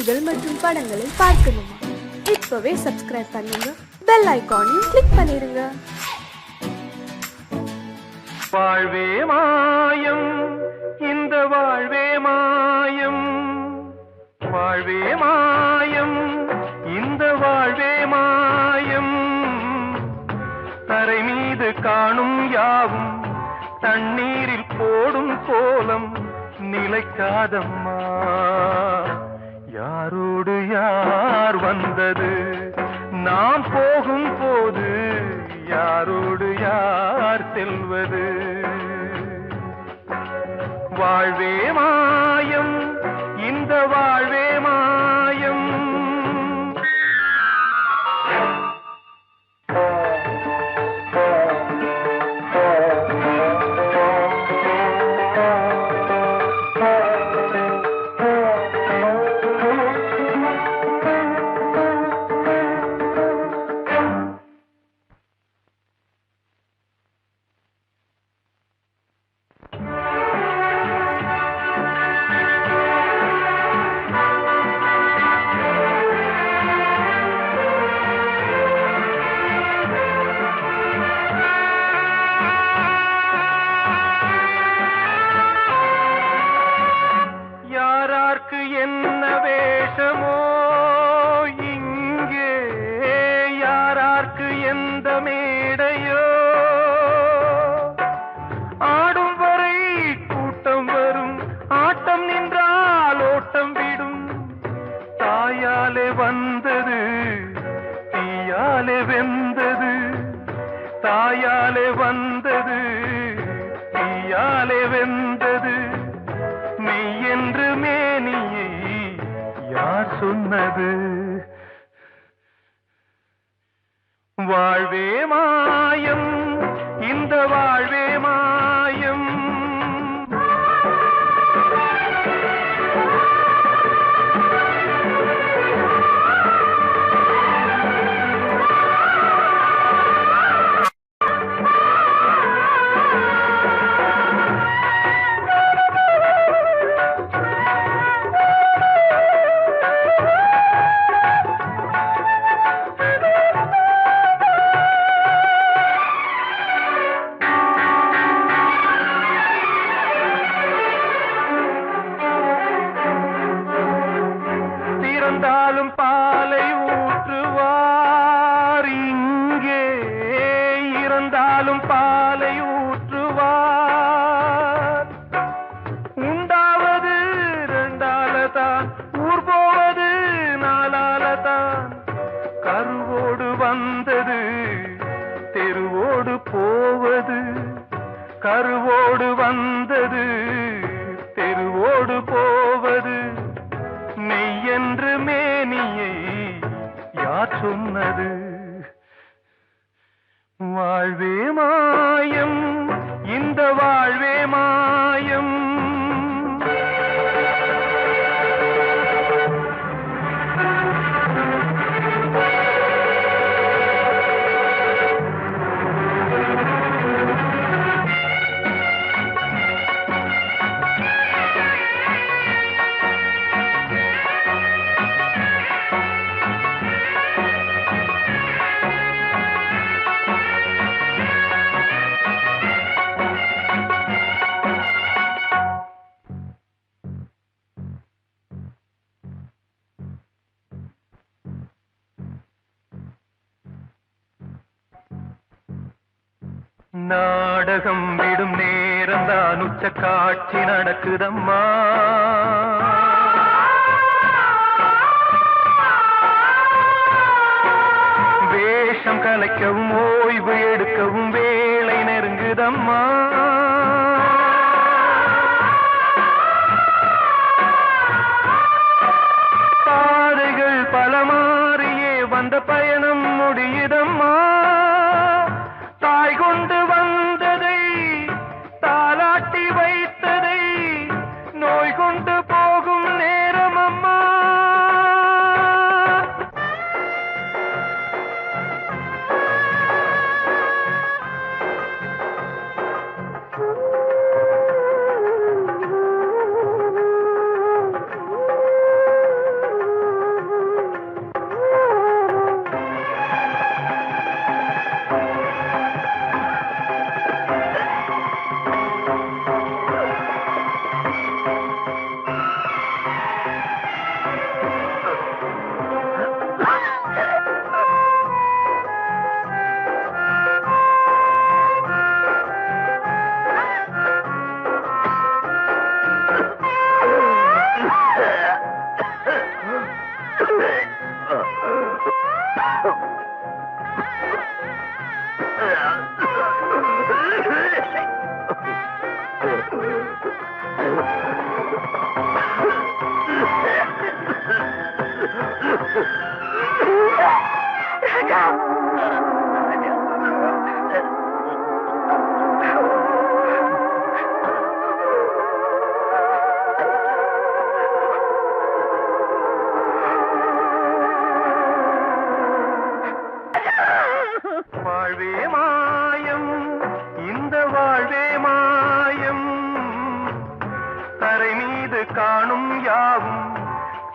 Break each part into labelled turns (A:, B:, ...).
A: செய்திகள் மற்றும் படங்களை பார்க்கணுமா? இப்பவே சப்ஸ்கிரைப் பண்ணுங்க, பெல் ஐகானையும் கிளிக் பண்ணிருங்க.
B: வாழ்வே மாயம், இந்த வாழ்வே மாயம், வாழ்வே மாயம், இந்த வாழ்வே மாயம். தரை மீது காணும் யாவும் தண்ணீரில் போடும் கோலம் நிலைக்காதம்மா. யாரோடு யார் வந்தது நாம் போகும் போது, யாரோடு யார் செல்வது? வாழ்வே மாயம், இந்த வாழ்வே மாயம். என்ன வேஷமோ இங்கே, யாரார்க்கு எந்த மேடையோ, ஆடும் வரை கூட்டம் வரும், ஆட்டம் நின்றால் ஓட்டம் விடும். தாயாலே வந்தது தீயாலே வெந்தது, தாயாலே வந்தது தீயாலே வெந்தது. மெய் என்று மேனியை யார் சொன்னது? வாழ்வே மாயம், இந்த வாழ்வே மாயம். இறந்தாலும் பாலை ஊற்றுவார் இங்கே, இறந்தாலும் பாலை ஊற்றுவார். உண்டாவது ரெண்டாலதான், ஊர் போவது நாலாலதான். கருவோடு வந்தது தெருவோடு போவது, கருவோடு வந்தது தெருவோடு போவது. மெய் என்று மேனியை யார் சொன்னது? வாழ்வே மாயம், இந்த வாழ்வே மாயம். நாடகம் விடும் நேரம் தான், உச்ச காட்சி நடக்குதம்மா. வேஷம் கலைக்கவும் ஓய்வு எடுக்கவும் வேளை நெருங்குதம்மா. பாதைகள் பல மாறியே வந்த பயணம் முடியுதம்மா. தாய் கொண்டு வந்ததை தாலாட்டி வைத்ததை நோய் கொண்டு போகும் நேரம் அம்மா.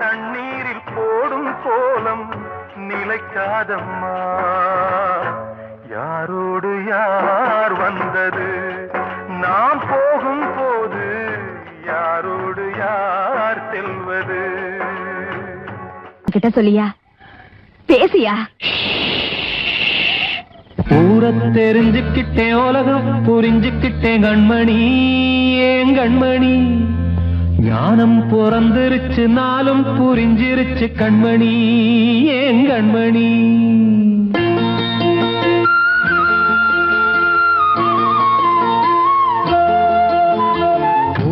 B: தண்ணீரில் போடும் கோலம் நிலைக்காதம்மா. யாரோடு யார் வந்தது நாம் போகும் போது, யாரோடு யார் செல்வது?
C: கிட்ட சொல்லியா பேசியா?
D: ஊரை தெரிஞ்சுக்கிட்டேன், உலகம் புரிஞ்சுக்கிட்டேன் கண்மணி, ஏன் கண்மணி. ஞானம் பிறந்திருச்சு, நாளும் புரிஞ்சிருச்சு கண்மணி, ஏன் கண்மணி.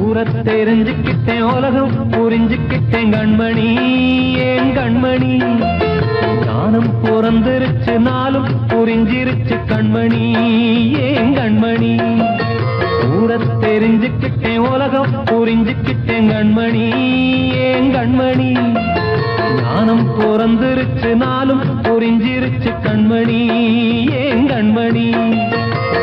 D: ஊரை தெரிஞ்சுக்கிட்டேன், உலகம் புரிஞ்சுக்கிட்டேன் கண்மணி, ஏன் கண்மணி. ஞானம் பிறந்திருச்சு, நாளும் புரிஞ்சிருச்சு கண்மணி, ஏன் கண்மணி. ஊரை தெரிஞ்சுக்கிட்டேன், உலகம் புரிஞ்சுக்கிட்டேன் கண்மணி, ஏன் கண்மணி. ஞானம் பிறந்திருச்சு, நாளும் புரிஞ்சிருச்சு கண்மணி, ஏன் கண்மணி.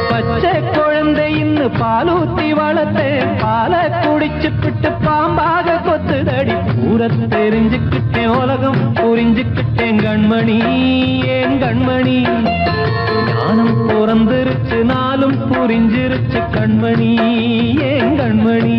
D: பச்சை குழந்தை இன்னும் பாலூத்தி வளர்த்தேன், பாலை குடிச்சுப்பிட்டு பாம்பாக கொத்துதடி. ஊரை தெரிஞ்சுக்கிட்டேன், உலகம் புரிஞ்சுக்கிட்டேன் கண்மணி, ஏன் கண்மணி. ஞானம் பிறந்திருச்சு, நாளும் புரிஞ்சிருச்சு கண்மணி, ஏன் கண்மணி.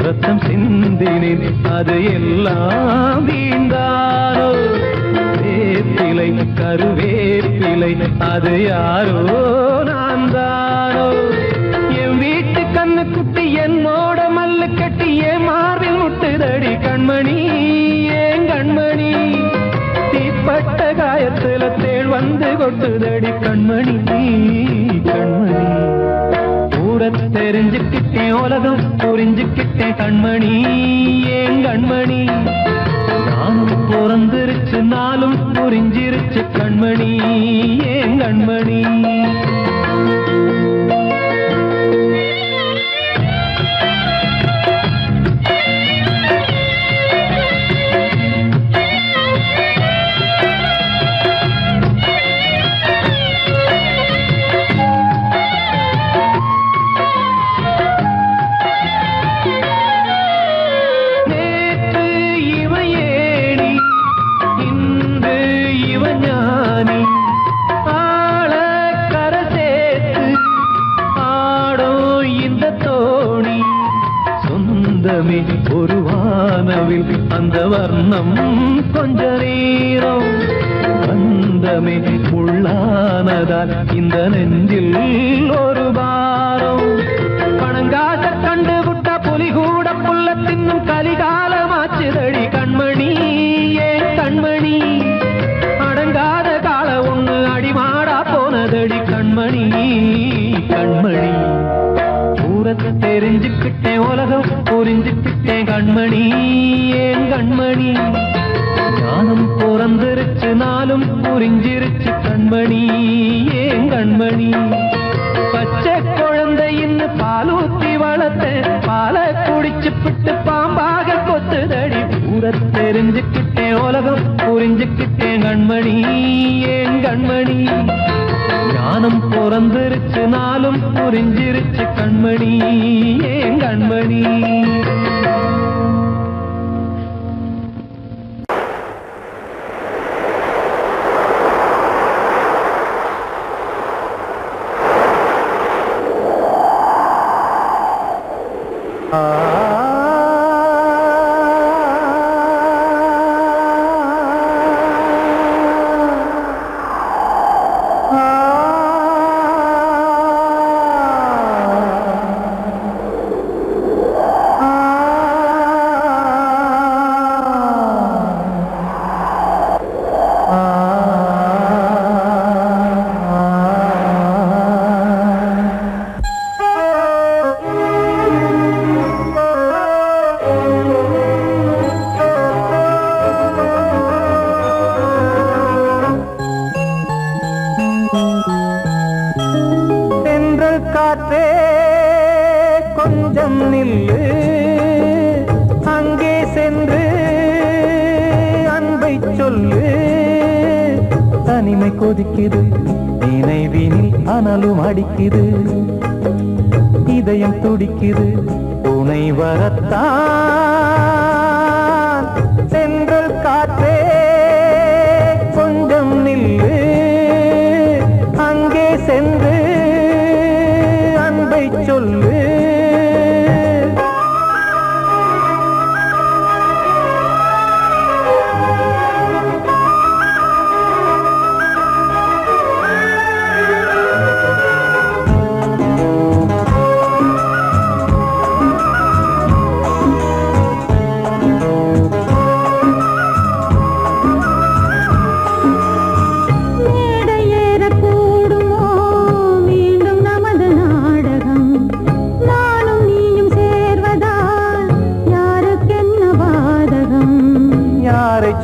D: ரத்தம் சிந்தினேன், அது எல்லாம் வீண்டாரோ. வேப்பிலை கருவேப்பிலை, அது யாரோ நான் தானோ. என் வீட்டு கண்ணு குட்டி என்னோட மல்லு கட்டி என் மார்பில் முட்டுதடி கண்மணி, ஏன் கண்மணி. தீப்பட்ட காயத்துல தேள் வந்து கொட்டுதடி கண்மணி, கண்மணி. ஊரை தெரிஞ்சுக்கிட்டேன், உலகம் புரிஞ்சுக்கிட்டேன் கண்மணி, ஏன் கண்மணி. நானும் பிறந்திருச்சு, நாளும் புரிஞ்சிருச்சு கண்மணி, ஏன் கண்மணி. ஒரு வானவில் அந்த வர்ணம் கொஞ்ச நேரம் வந்தமே உள்ளானதால் இந்த நெஞ்சில் ஒரு பாரம். பணங்காச கண்டு விட்ட புலி கூட புல்ல தின்னும் கலிகாலமாச்சுதடி கண்மணி, ஏன் கண்மணி. அடங்காத கால ஒண்ணு அடிமாடா போனதடி கண்மணி, கண்மணி. ஊரை தெரிஞ்சுக்கிட்டேன், உலகம் புரிஞ்சுக்கிட்டேன் கண்மணி, ஏன் கண்மணி. ஞானம் பிறந்திருச்சு, நாளும் புரிஞ்சிருச்சு கண்மணி, ஏன் கண்மணி. பச்சை குழந்தை இன்னும் பாலூத்தி வளர்த்தேன், பாலை குடிச்சுப்பிட்டு பாம்பாக கொத்துதடி. ஊரை தெரிஞ்சுக்கிட்டேன், உலகம் புரிஞ்சுக்கிட்டேன் கண்மணி, ஏன் கண்மணி. ஞானம் பிறந்திருச்சு, நாளும் புரிஞ்சிருச்சு கண்மணி, ஏன் கண்மணி. தென்றல் காற்றே கொஞ்சம் நில்லு அங்கே சென்று அன்பை சொல்லு தனிமை கொதிக்குது நினைவினில் அனலும் அடிக்குது இதயம் துடிக்குது துணை வரத்தான் தென்றல் காற்றே கொஞ்சம் நில்லு அங்கே சென்று அன்பை சொல்லு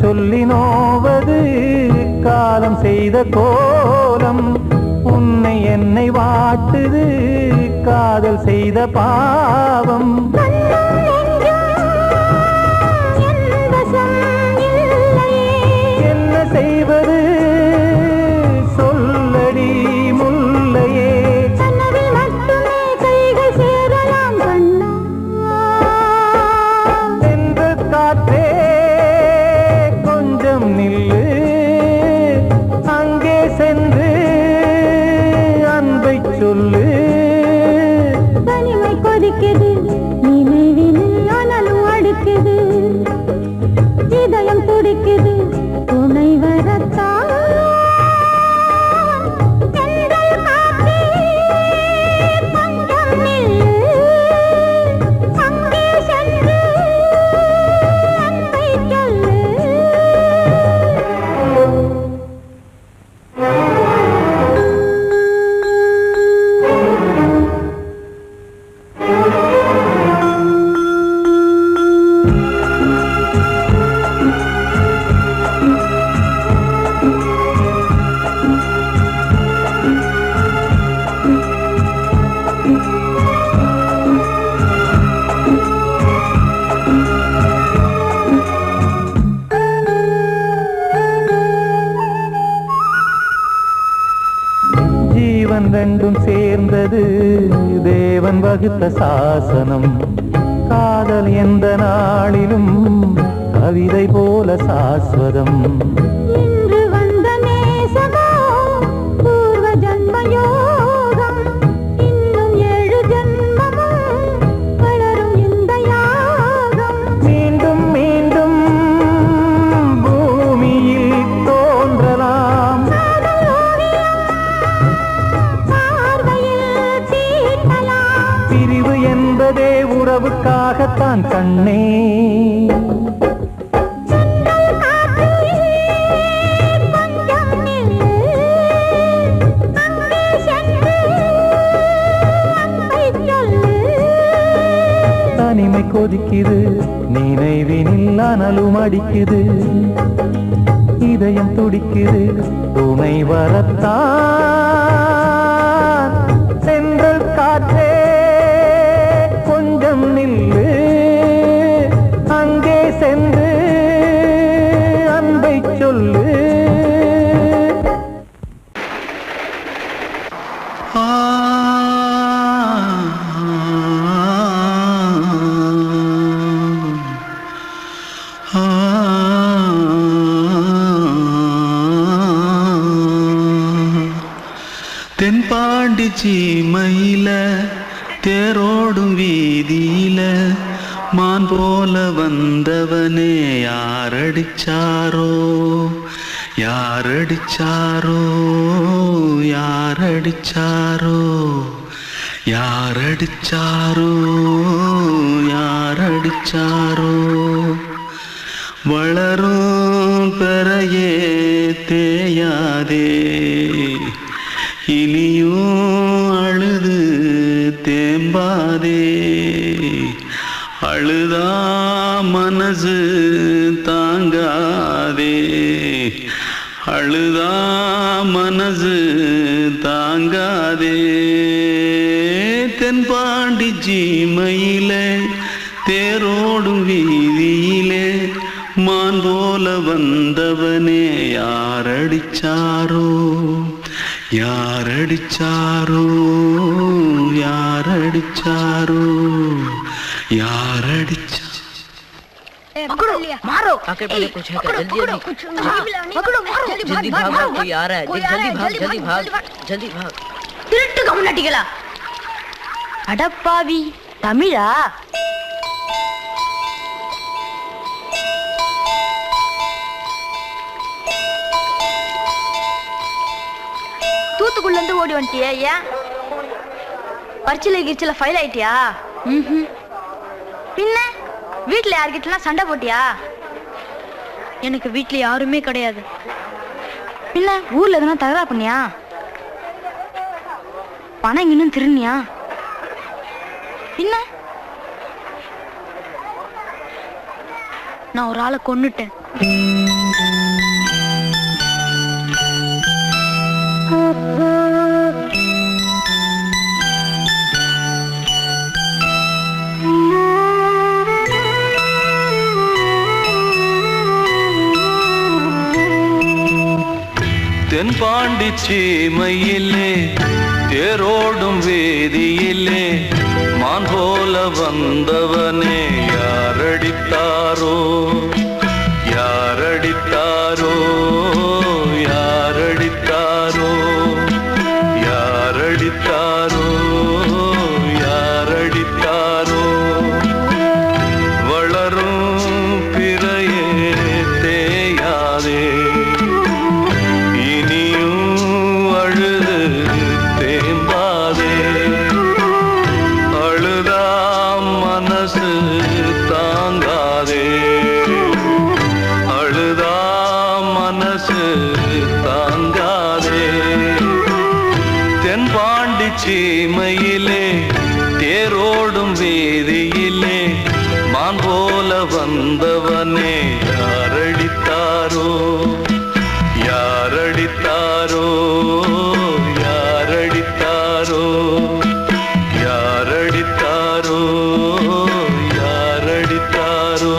D: சொல்லி நோவது காலம் செய்த கோலம் உன்னை என்னை வாட்டுது காதல் செய்த பாவம் என்ன செய்வது சொல்லடி முல்லையே என்று காற்றே நில்லு அங்கே சென்று அன்பை சொல்லு
E: தனிமை கொதிக்குது நினைவினில் அனலும் அடிக்குது இதயம் துடிக்குது துணை வரத்தான்
D: ரெண்டும் சேர்ந்தது தேவன் வகுத்த சாசனம் காதல் எந்த நாளிலும் கவிதை போல சாஸ்வதம்
E: இன்று வந்த நேசமோ பூர்வ ஜன்ம யோகம் இன்னும் 7 ஜன்மமும் வளரும் இந்த யாகம்
D: மீண்டும் மீண்டும் பூமியில் தோன்றலாம் பிரிவு என்பதே உறவுக்காகத்தான் கண்ணே தனிமை கொதிக்குது நினைவினில் அனலும் அடிக்குது இதயம் துடிக்குது துணை வரத்தான் தென்றல் காற்றே கொஞ்சம் நில்லு அங்கே சென்று அன்பை சொல்லு
F: தென்பாண்டி சீமையில தேரோடும் வீதியில மான் போல வந்தவனே யாரடிச்சாரோ யாரடிச்சாரோ யாரடிச்சாரோ யாரடிச்சாரோ யாரடிச்சாரோ வளரும் பெறையே தேயாதே இனியும் அழுது தேம்பாதே அழுதா மனசு தாங்காதே அழுதா மனசு தாங்காதே தென்பாண்டி ஜீமையிலே தேரோடும் வீதியிலே மான் போல வந்தவனே யாரடிச்சாரோ யாரடிச்சாரோ யாரடிச்சாரோ யாரடிச்சா
C: मारो
G: आके पहले कुछ है क्या? जल्दी जल्दी जल्दी भाग भाग कोई आ रहा है जल्दी भाग जल्दी भाग
C: திருட்டு கம்முனட்டிகளா அடப்பாவி தமிழா தூத்துக்குள்ள இருந்து ஓடி வந்துட்டியா? ஏன் பரிச்சையில கிரிச்சில ஃபைல் ஆயிட்டியா? பின்ன வீட்டுல யார்கிட்டலாம் சண்டை போட்டியா? எனக்கு வீட்டுல யாருமே கிடையாது. பின்ன ஊர்ல எதுனா தகரா பண்ணியா? பணம் இன்னும் திருநியா? பின்ன நான் ஒரு ஆளை கொன்னுட்டேன்.
F: தென்பாண்டி சீமையிலே தேரோடும் வேதியிலே மான் போல வந்தவனே யாரடித்தாரோ யாரடித்தாரோ யாரடித்தாரோ யாரடித்தாரோ யாரடித்தாரோ வளரும் பிறையே தேயாதே சீமையிலே தேரோடும் வேதியிலே மான் போல வந்தவனே யாரடித்தாரோ யாரடித்தாரோ யாரடித்தாரோ யாரடித்தாரோ யாரடித்தாரோ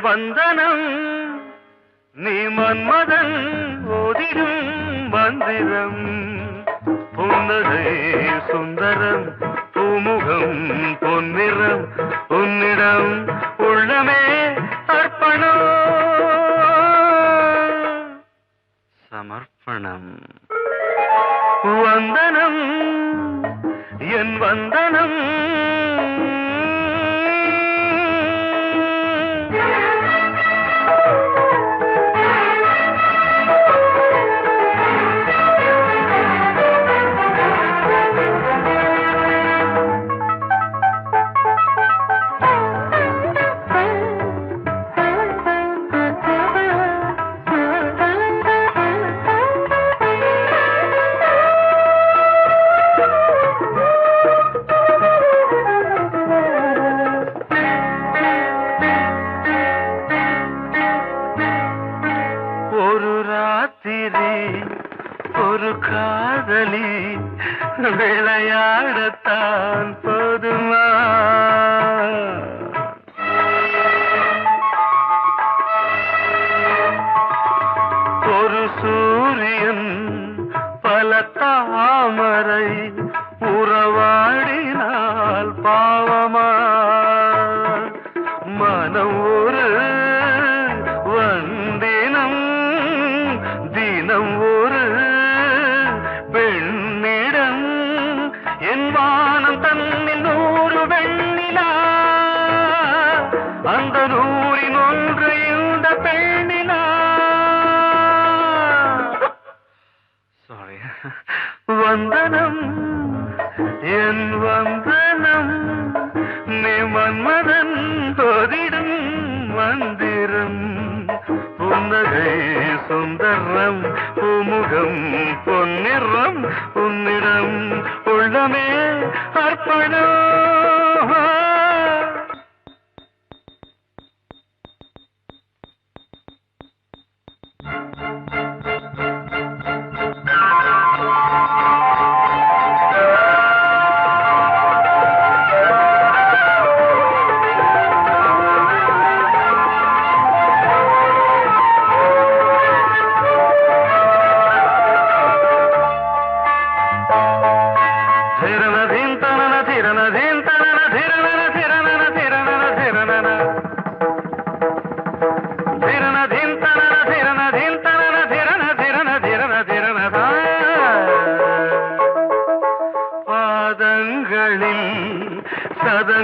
B: வந்தனம் நீ மன்மதன் ஓதிடும் மந்திரம் புன்னகை சுந்தரம் பூமுகம் பொன்னிறம் உன்னிடம் உள்ளமே அர்ப்பணம் சமர்ப்பணம் வந்தனம் என் வந்தனம் விளையாடத்தான் போதுமா ஒரு சூரியன் பல தாமரை உறவாடினால் பாவமா மனம் ஒரு வந்தினம் தினம் ஒரு பெண்ணிடம் என் வானம் அந்த நூறின் ஒன்று இந்த பெண்ணினா சாரி வந்தனம் என் வந்தனம் நீ மன்மதன் தோதிடும் மந்திரம் புன்னகை சுந்தரம் பூமுகம் பொன்னிறம் உன்னிடம் உள்ளமே அர்ப்பணம்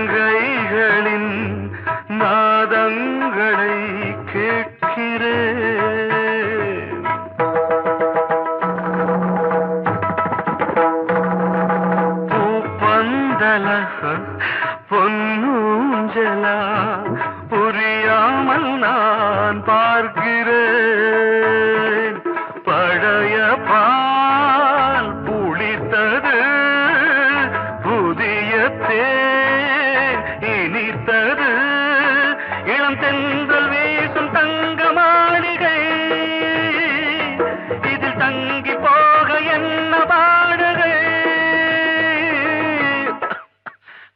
B: சதங்கைகளின் நாதங்களை கேட்கிறேன் பூப்பந்தல பொன்னூஞ்சல புரியாமல் நான் பார்க்கிறேன் பழைய பால் புளித்தது புதிய தேன் இனித்தது இளம் தென்றல் வீசும் தங்க மாளிகை இதில் தங்கி போக என்ன பாடுகை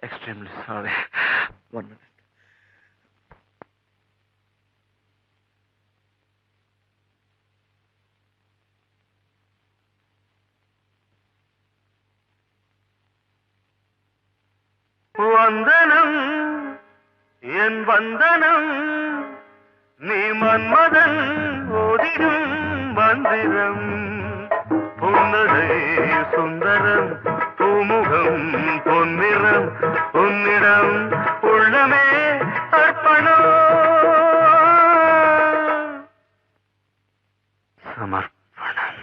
B: எக்ஸ்ட்ரீம்லி சாரி 1 minute வந்தனம் என் வந்தனம் நீ மன்மதன் ஓதிடும் மந்திரம் புன்னகை சுந்தரம் பூமுகம் பொன்னிறம் உன்னிடம் உள்ளமே அர்ப்பணம் சமர்ப்பணம்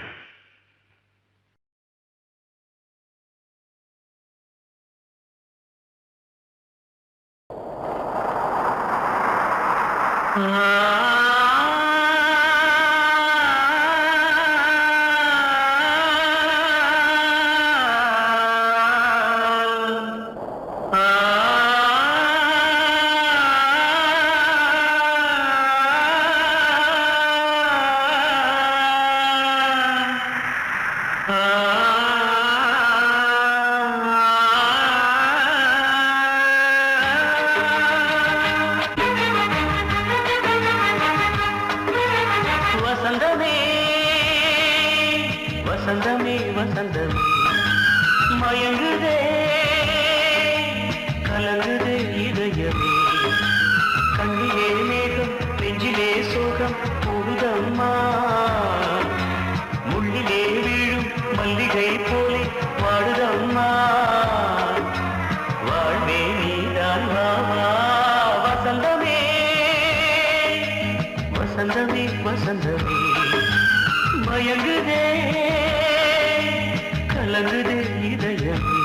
B: வசந்தமே வசந்தமே மயங்குதே கலங்குதே இதயமே கண்ணிலே மேகம் நெஞ்சிலே சோகம் போகுதம்மா முள்ளிலே வீழும் மல்லிகை போலே வாடுதம்மா வாழ்வே நீதான் வாவா வசந்தமே வசந்தமே வசந்தமே மயங்குதே கலங்குதே இதயமே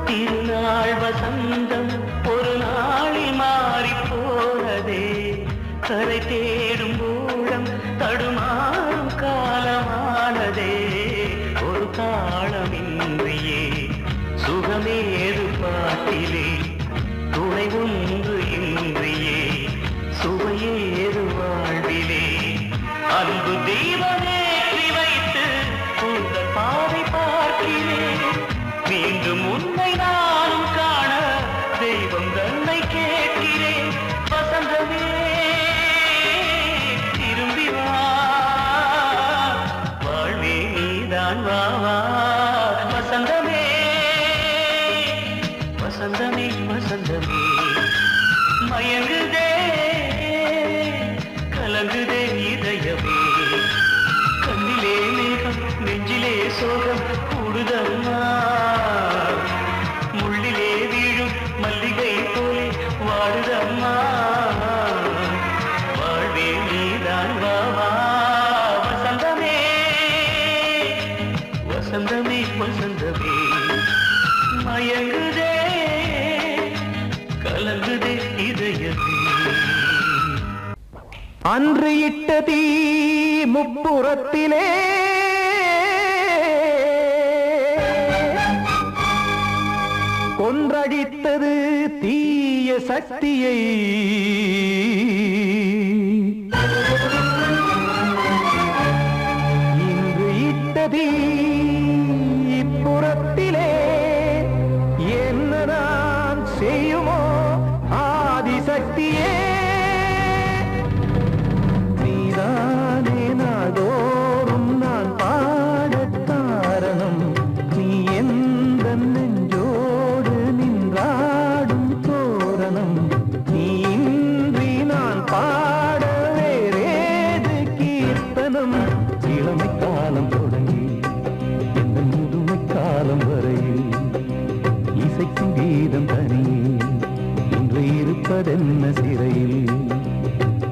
B: திருநாள் வசந்தம் ஒரு நாளில் மாறி போனதே கரை தேடும் ஊழம் தடுமாறும் காலமானதே ஒரு தாளமின்றியே சுகமேது பாட்டிலே துணை ஒன்று இன்றியே சுவையேது வாழ்விலே அன்பு தீபமேற்றி வைத்து உங்கள் பாதை பார்க்கிறேன் மீண்டும்
F: நீதான் வா வா வசந்தமே வசந்தமே வசந்தமே மயங்குதே கலங்குதே இதயமே கண்ணிலே மேகம் நெஞ்சிலே சோகம் கூடுதம்மா முள்ளிலே வீழும் மல்லிகை போலே வாடுதம்மா வாழ்வே நீதான் வா வா வசந்தமே வசந்தமே வசந்தமே மயங்குதே கலங்குதே இதயமே
D: அன்று இட்ட தீ முப்புறத்திலே கொன்றடித்தது தீய சக்தியை இன்று இட்ட தீ இப்புறத்திலே என்ன நான் செய்யுமோ ஆதிசக்தியே நீதானே நாடோறும் நான் பாடக் காரணம் நீ எந்த நெஞ்சோடு நின்றாடும் தோரணம் நீ இன்றி நான் பாட வேறேது கீர்த்தனம் இளமை காலம் தொடங்கி எந்த முதுமை காலம் வரையில் இசைக்கும் கீதம் தனியே இன்று இருப்பதென்ன சிறையில்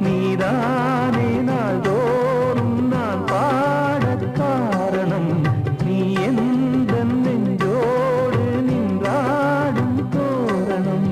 D: நீதானே நாள்தோறும் நான் பாடக் காரணம் நீ எந்த நெஞ்சோடு நின்றாடும் தோரணம்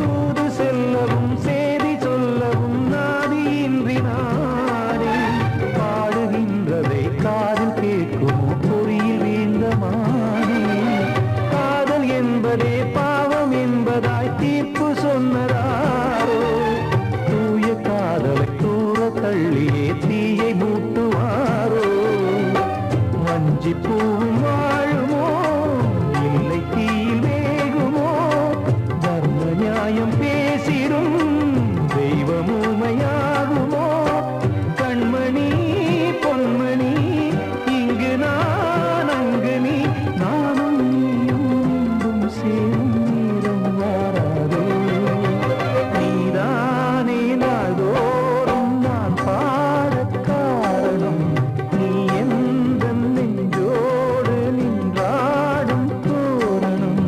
D: தூது செல்லவும் சேதி சொல்லவும் நாதியின்றி நானே பாடுகின்றதை காதில் கேட்குமோ பொறியில் வீழ்ந்த மானே காதல் என்பதே பாவம் என்பதாய் தீர்ப்பு சொன்னதாரோ தூய காதலை தூர தள்ளியே தீயை மூட்டுவாரோ வஞ்சி பூவும் வாழுமோ இல்லை தீயில் வேகுமோ தர்ம நியாயம் பேசிடும் தெய்வமுமையாகுமோ கண்மணி பொன்மணி இங்கு நான் அங்கு நீ நானும் நீயும் மீண்டும் சேரும் நேரம் வாராதோ நீதானே நாள்தோறும் நான் பாடக் காரணம் நீ எந்த நெஞ்சோடு நின்றாடும் தோரணம்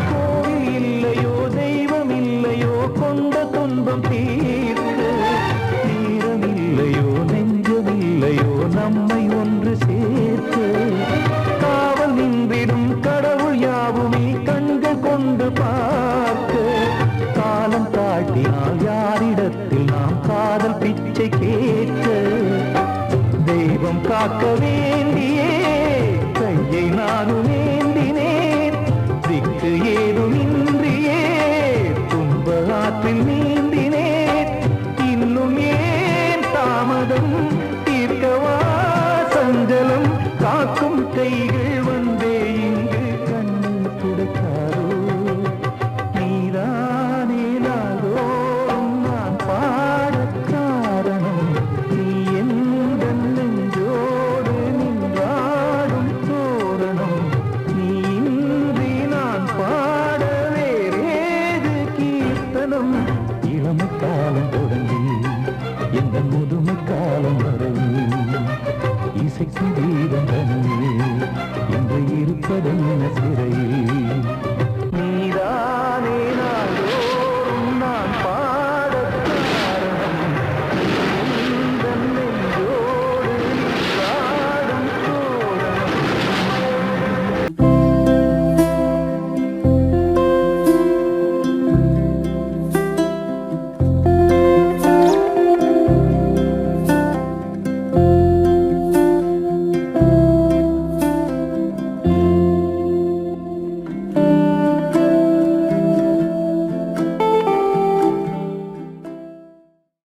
D: கோவில் இல்லையோ தெய்வம் இல்லையோ கொண்ட துன்பம் தீர்க்க நேரம் இல்லையோ நெஞ்சம் இல்லையோ நம்மை ஒன்று சேர்க்க காவல் நின்றிடும் கடவுள் யாவுமே கண்கள் கொண்டு பார்க்க காலம் காட்டினால் யாரிடத்தில் நாம் காதல் பிச்சை கேட்க தெய்வம் காக்க வேண்டியே கையை நானும் ஏந்தினேன் திக்கு ஏதுமின்றியே துன்ப ஆற்றில் நீந்தினேன் இன்னும் ஏன் தாமதம் தீர்க்கவா சஞ்சலம் காக்கும் கைகள் வந்தே இங்கு கண்ணீர் துடைக்காரோ நீதானே நாள்தோறும் நான் பாடக் காரணம் நீ எந்த நெஞ்சோடு நின்றாடும் தோரணம் சங்கீதம் தனியே இன்று இருப்பதென்ன சிறையில் நீதான்